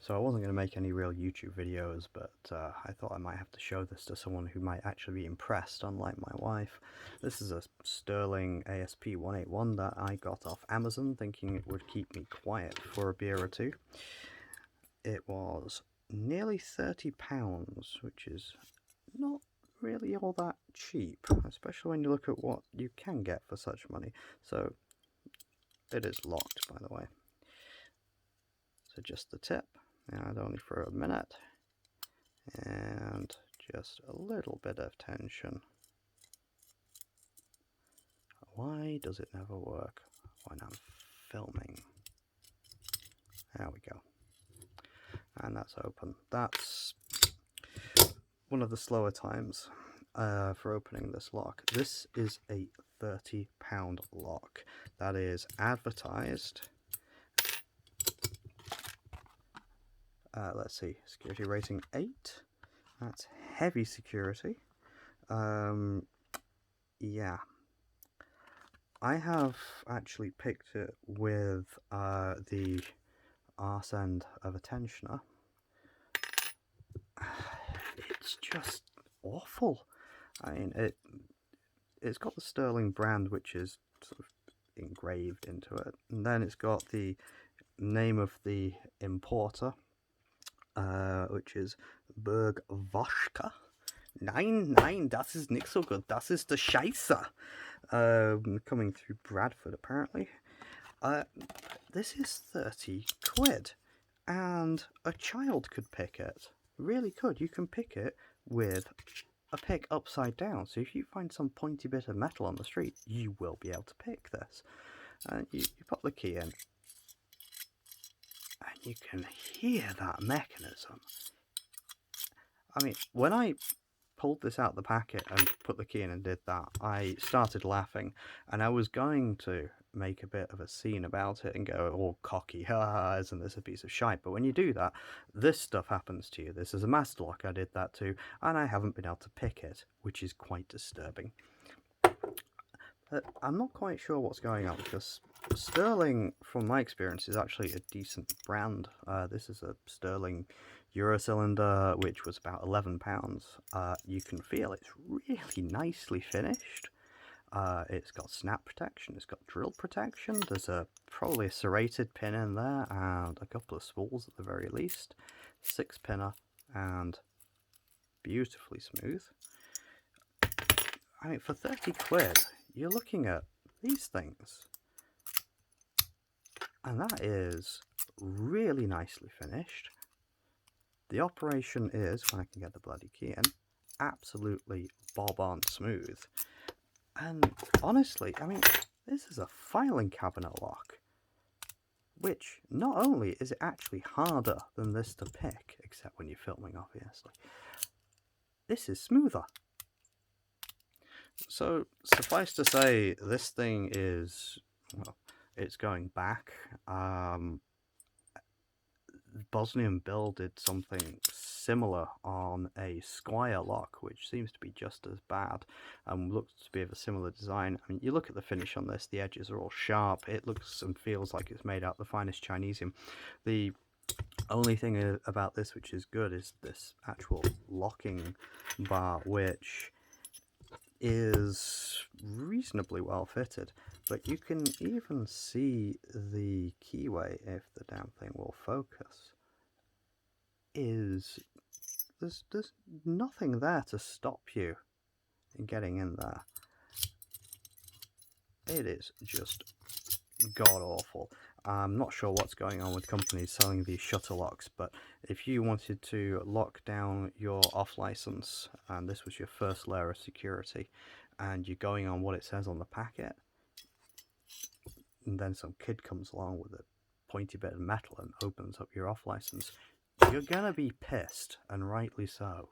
So I wasn't going to make any real YouTube videos, but I thought I might have to show this to someone who might actually be impressed, unlike my wife. This is a sterling ASP181 that I got off Amazon, thinking it would keep me quiet for a beer or two. It was nearly £30, which is not really all that cheap, especially when you look at what you can get for such money. So it is locked, by the way. So just the tip, and only for a minute, and just a little bit of tension. Why does it never work when I'm filming? There we go. And that's open. That's one of the slower times for opening this lock. This is a £30 lock that is advertised. Let's see, security rating 8. That's heavy security. Yeah. I have actually picked it with the arse end of a tensioner. It's just awful. I mean, it's got the Sterling brand, which is sort of engraved into it, and then it's got the name of the importer, which is Bergvoschka. Nein, das ist nicht so gut. Das ist der Scheiße. Coming through Bradford, apparently. This is 30 quid, and a child could pick it. Really could. You can pick it with a pick upside down. So if you find some pointy bit of metal on the street, you will be able to pick this. And you pop the key in, and you can hear that mechanism. I mean, when I pulled this out the packet and put the key in and did that, I started laughing, and I was going to make a bit of a scene about it and go all cocky, ha, isn't this a piece of shite? But when you do that, this stuff happens to you. This is a master lock, I did that too, and I haven't been able to pick it, which is quite disturbing. But I'm not quite sure what's going on, because Sterling, from my experience, is actually a decent brand. This is a Sterling Eurocylinder, which was about £11. You can feel it's really nicely finished. It's got snap protection, it's got drill protection, there's probably a serrated pin in there, and a couple of spools at the very least. 6-pinner, and beautifully smooth. I mean, for 30 quid, you're looking at these things, and that is really nicely finished. The operation is, when I can get the bloody key in, absolutely bob-on smooth. And honestly, I mean, this is a filing cabinet lock, which not only is it actually harder than this to pick, except when you're filming, obviously, this is smoother. So, suffice to say, this thing is, well, it's going back. Bosnian Bill did something similar on a Squire lock, which seems to be just as bad and looks to be of a similar design. I mean, you look at the finish on this, the edges are all sharp. It looks and feels like it's made out of the finest Chinesium. The only thing about this which is good is this actual locking bar, which is reasonably well fitted, but you can even see the keyway, if the damn thing will focus, is there's nothing there to stop you in getting in there. It is just god awful. I'm not sure what's going on with companies selling these shutter locks, but if you wanted to lock down your off license, and this was your first layer of security, and you're going on what it says on the packet, and then some kid comes along with a pointy bit of metal and opens up your off license, you're gonna be pissed, and rightly so.